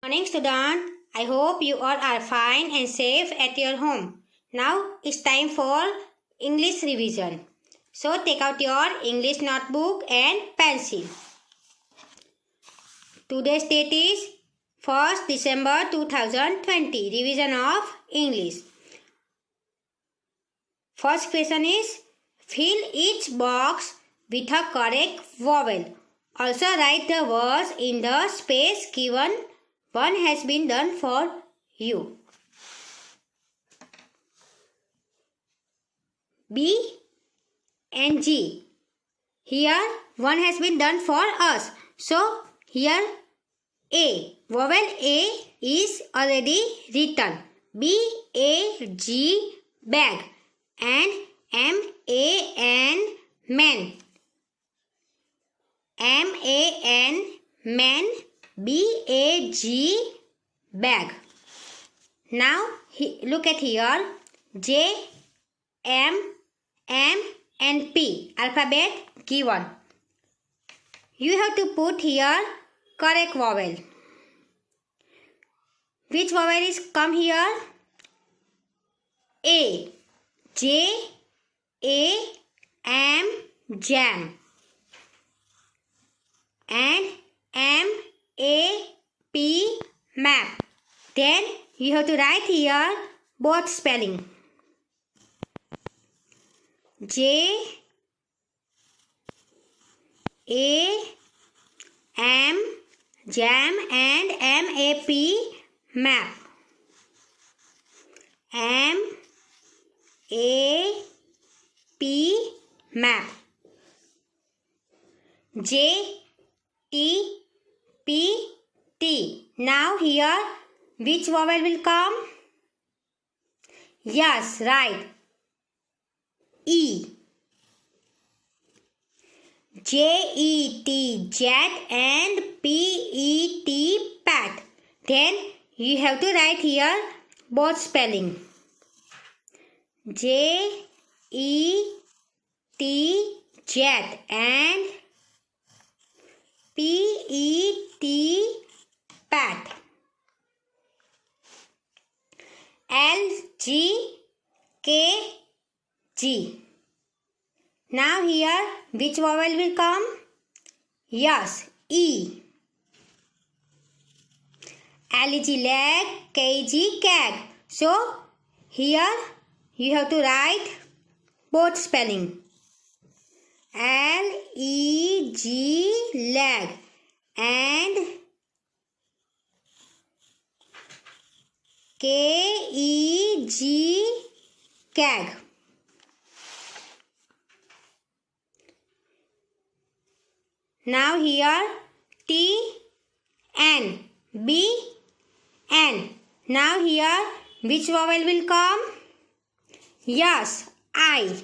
Morning student, I hope you all are fine and safe at your home. Now it's time for English revision. So take out your English notebook and pencil. Today's date is 1st December 2020. Revision of English. First question is, fill each box with a correct vowel. Also write the words in the space given. One has been done for you. B and G. Here one has been done for us. So here A. Vowel A is already written. B-A-G, bag. And M-A-N, man. M-A-N, man. B-A-G, bag. Now look at here. J, M, M and P. Alphabet given. You have to put here correct vowel. Which vowel is come here? A. J, A, M, jam. And M, A, P, map. Then you have to write here both spelling. J, A, M, jam and M, A, P, map. M, A, P, map. J, T, P, T. Now here which vowel will come? Yes, right. E. J-E-T, jet and P-E-T, pat. Then you have to write here both spelling. J-E-T, jet and P-E-T, pat. L-G-K-G. Now here which vowel will come? Yes, E. L-E-G, leg, K-G, keg. So here you have to write both spelling. L-E-G, leg and K-E-G, keg. Now here T, N, B, N. Now here which vowel will come? Yes, I.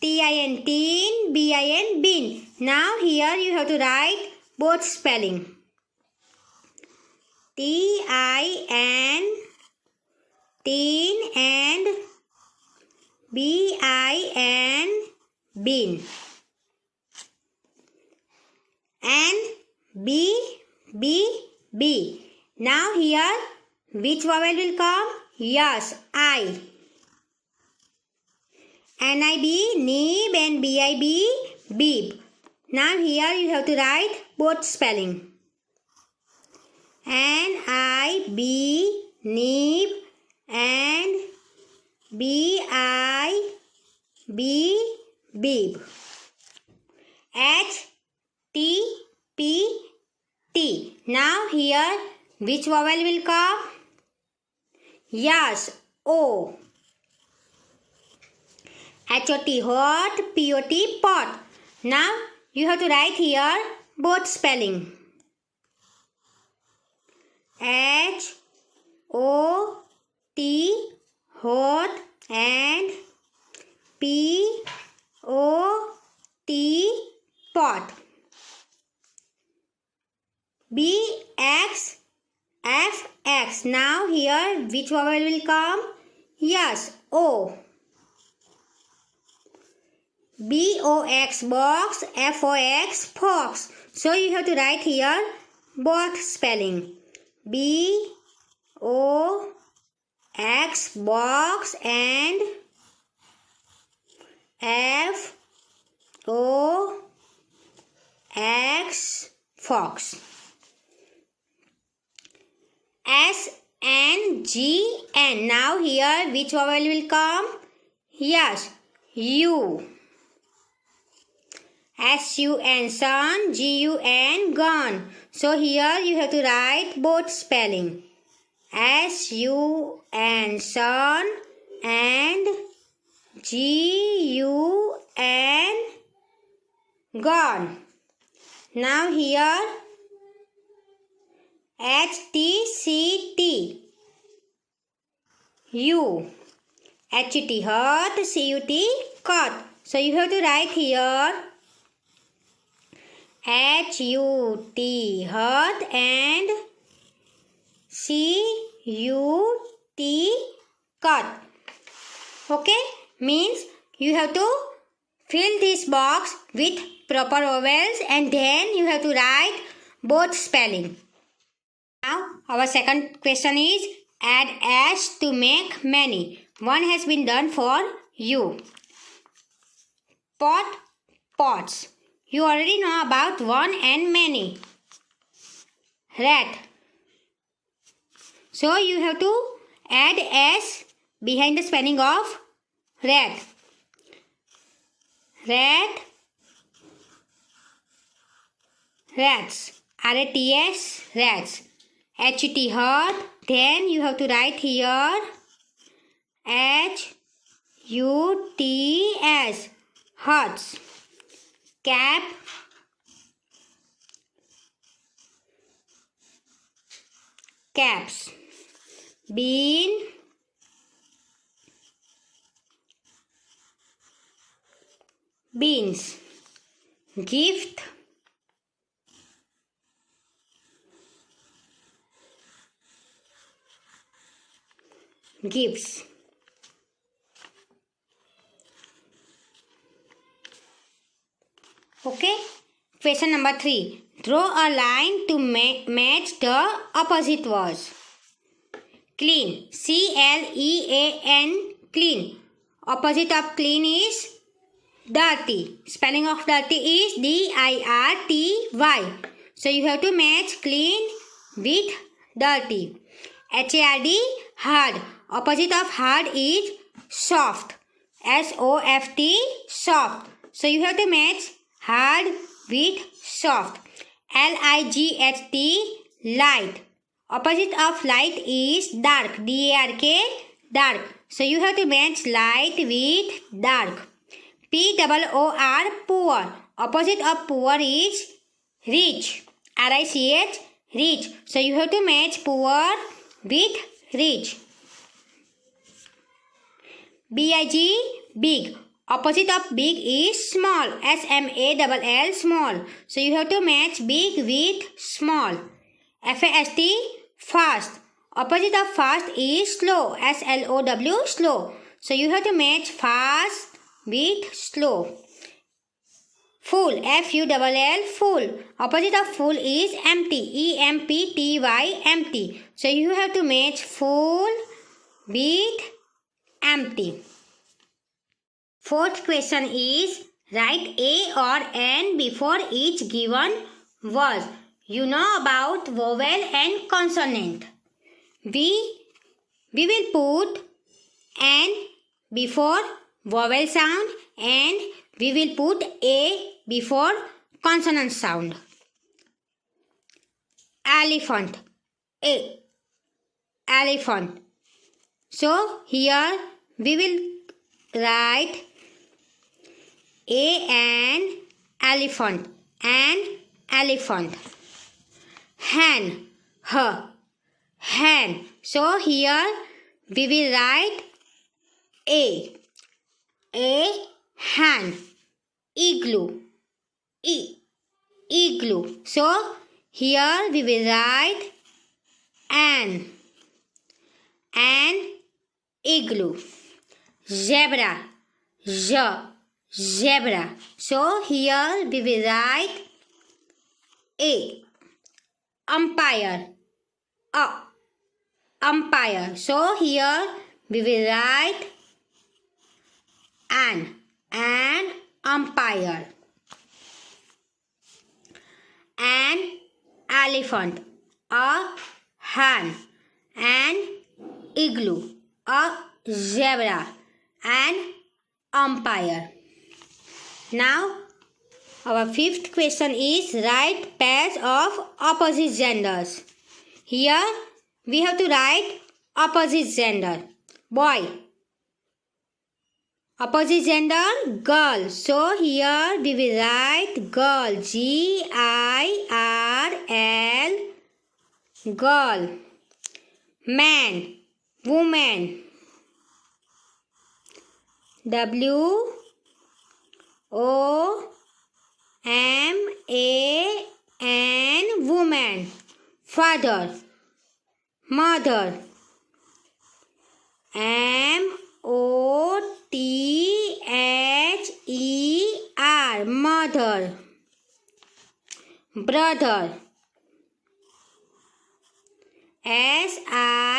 T-I-N, teen, B-I-N, bin. Now here you have to write both spelling. T-I-N, teen and B-I-N, bin. And B, B, B. Now here which vowel will come? Yes, I. N-I-B, nib and B-I-B, beep. Now here you have to write both spelling. N-I-B, nib and B-I-B, beep. H-T-P-T. Now here which vowel will come? Yes, O. H-O-T, hot, P-O-T, pot. Now you have to write here both spelling. H-O-T, hot and P-O-T, pot. B-X-F-X. Now here which vowel will come? Yes, O. B-O-X, box, F-O-X, fox. So you have to write here box spelling. B-O-X, box, and F-O-X, fox. S-N-G-N. Now here which vowel will come? Yes, U. S-U-N, sun. G-U-N, gun. So here you have to write both spelling. S-U-N, sun, and G-U-N, gun. Now here H-T-C-T, U. H-T, hut. C-U-T, cut. So you have to write here H-U-T, hut, and C-U-T, cut. Okay? Means you have to fill this box with proper vowels and then you have to write both spelling. Now our second question is add S to make many. One has been done for you. Pot, pots. You already know about one and many. Rat. So you have to add S behind the spelling of rat. Rat, rats. R-A-T-S, rats. H-T, hut. Then you have to write here H-U-T-S, huts. Cap, caps. Bean, beans. Gift, gifts. Okay. Question number 3. Draw a line to match the opposite words. Clean. C-L-E-A-N. Clean. Opposite of clean is dirty. Spelling of dirty is D-I-R-T-Y. So you have to match clean with dirty. H-A-R-D, hard. Opposite of hard is soft. S-O-F-T, soft. So you have to match hard with soft. L-I-G-H-T, light. Opposite of light is dark. D-A-R-K, dark. So you have to match light with dark. P-O-O-R, poor. Opposite of poor is rich. R-I-C-H, rich. So you have to match poor with rich. B-I-G, big. Opposite of big is small. S-M-A-L-L, small. So you have to match big with small. F-A-S-T, fast. Opposite of fast is slow. S-L-O-W, slow. So you have to match fast with slow. Full. F-U-L-L, full. Opposite of full is empty. E-M-P-T-Y, empty. So you have to match full with empty. Fourth question is write A or N before each given word. You know about vowel and consonant. We will put N before vowel sound and we will put A before consonant sound. Elephant. A. Elephant. So here we will write A and elephant. And elephant. Hen. H. Hen. So here we will write A. A. Hen. Igloo. Igloo. So here we will write an igloo. Zebra. Zebra. So here we will write A. umpire. Umpire. So here we will write an umpire. An elephant, a hen, an igloo, a zebra, an umpire. Now our fifth question is write pairs of opposite genders. Here we have to write opposite gender. Boy. Opposite gender, girl. So here we will write girl. Girl. Girl. Man. Woman. WOMAN. Woman. Father. Mother. MOTHER. Mother. Brother. SISTER.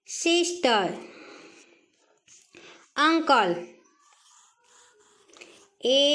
Sister. Uncle. AUNT.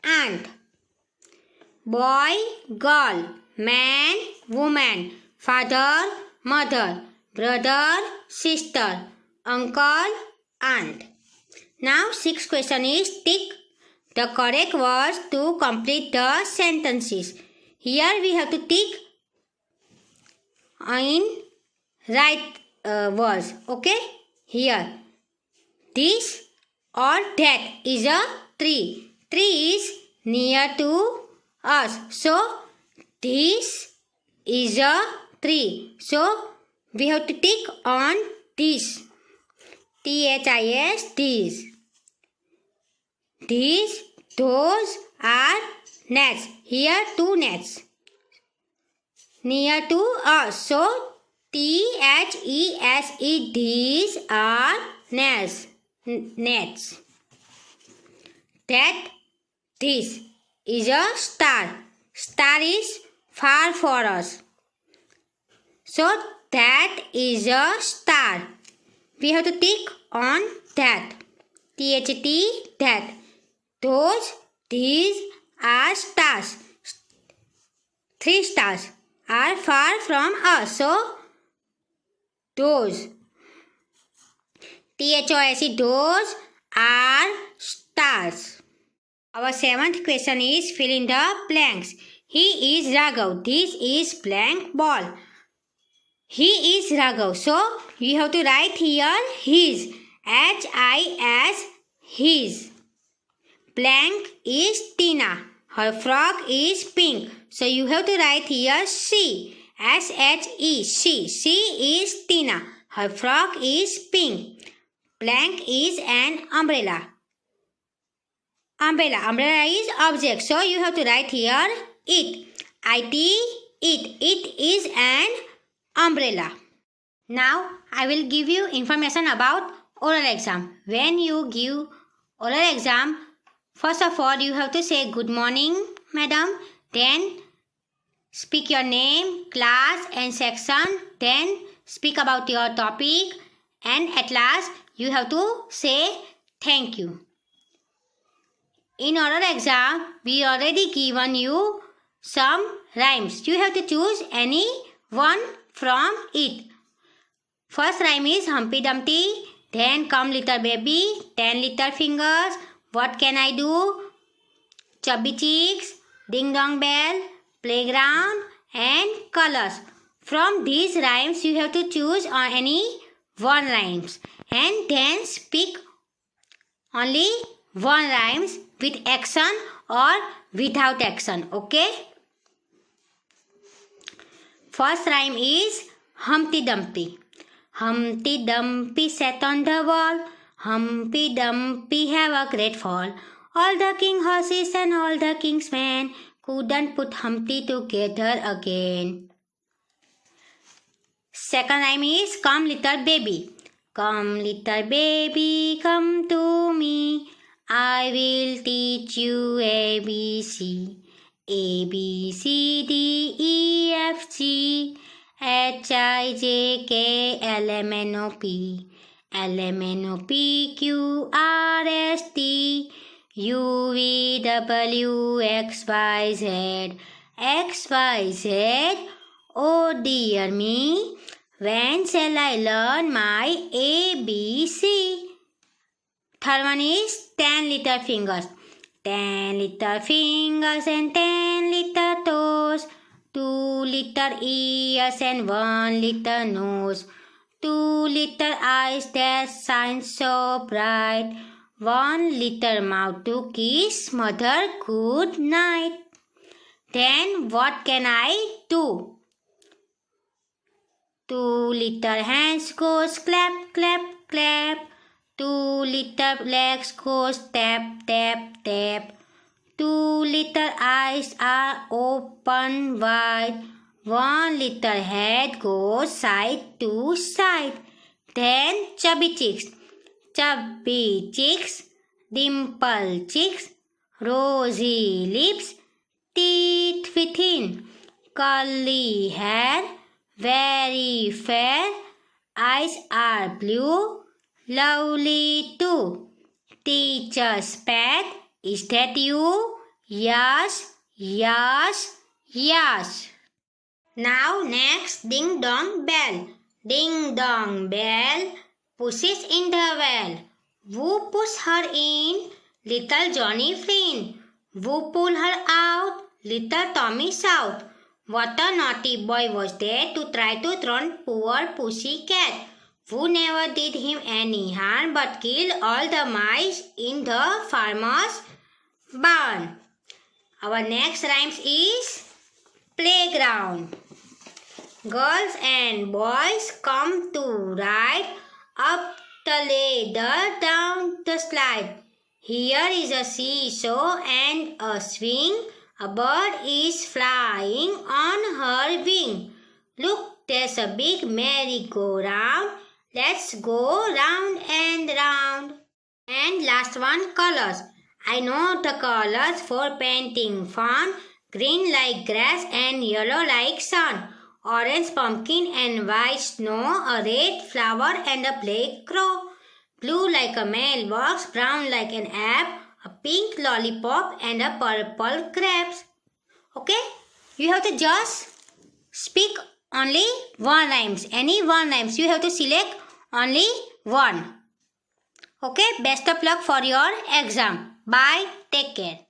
Aunt. Boy, girl, man, woman, father, mother, brother, sister, uncle, aunt. Now, sixth question is tick the correct words to complete the sentences. Here we have to tick in right words. Okay? Here. This or that is a tree. Tree is near to us. So, this is a tree. So, we have to tick on this. THIS, this. These, those are nets. Here, two nets. Near to us. So, THESE, these are nets. Nets. That, this is a star. Star is far for us. So that is a star. We have to tick on that. THT, that. Those, these are stars. 3 stars are far from us. So those. THOSE, those are stars. Our 7th question is fill in the blanks. He is Raghav. This is blank ball. He is Raghav. So you have to write here his. HIS, his. Blank is Tina. Her frock is pink. So you have to write here she. SHE, she. She is Tina. Her frock is pink. Blank is an umbrella. Umbrella is object. So you have to write here it. It. It is an umbrella. Now I will give you information about oral exam. When you give oral exam, first of all you have to say good morning, madam. Then speak your name, class and section. Then speak about your topic. And at last you have to say thank you. In oral exam, we already given you some rhymes. You have to choose any one from it. First rhyme is Humpty Dumpty. Then come little baby, 10 little fingers. What can I do? Chubby cheeks, ding dong bell, playground and colors. From these rhymes, you have to choose any one rhymes. And then speak only one rhymes with action or without action. Okay? First rhyme is Humpty Dumpty. Humpty Dumpty sat on the wall. Humpty Dumpty have a great fall. All the king horses and all the king's men couldn't put Humpty together again. Second rhyme is Come little baby. Come little baby, come to me. I will teach you ABC. A, B, C, D, E, F, G, H, I, J, K, L, M, N, O, P. L, M, N, O, P, Q, R, S, T, U, V, W, X, Y, Z. X, Y, Z. Oh dear me, when shall I learn my ABC? Third one is 10 little fingers. 10 little fingers and 10 little toes. 2 little ears and 1 little nose. 2 little eyes that shine so bright. 1 little mouth to kiss mother good night. Then what can I do? 2 little hands goes clap, clap, clap. 2 little legs goes tap, tap, tap. 2 little eyes are open wide. 1 little head goes side to side. Then chubby cheeks. Chubby cheeks, dimple cheeks, rosy lips, teeth within, curly hair, very fair, eyes are blue, lovely too. Teacher's pet, is that you? Yes, yes, yes. Now next, ding dong bell. Ding dong bell pushes in the well. Who push her in? Little Johnny Flynn. Who pull her out? Little Tommy South. What a naughty boy was there to try to drown poor pussy cat, who never did him any harm but killed all the mice in the farmer's barn. Our next rhymes is playground. Girls and boys come to ride up the ladder, down the slide. Here is a seesaw and a swing. A bird is flying on her wing. Look, there's a big merry-go-round. Let's go round and round. And last one, colors. I know the colors for painting fun. Green like grass and yellow like sun. Orange pumpkin and white snow. A red flower and a black crow. Blue like a mailbox. Brown like an app. A pink lollipop and a purple grapes. Okay? You have to just speak only one rhymes. Any one rhymes. You have to select only one. Okay? Best of luck for your exam. Bye. Take care.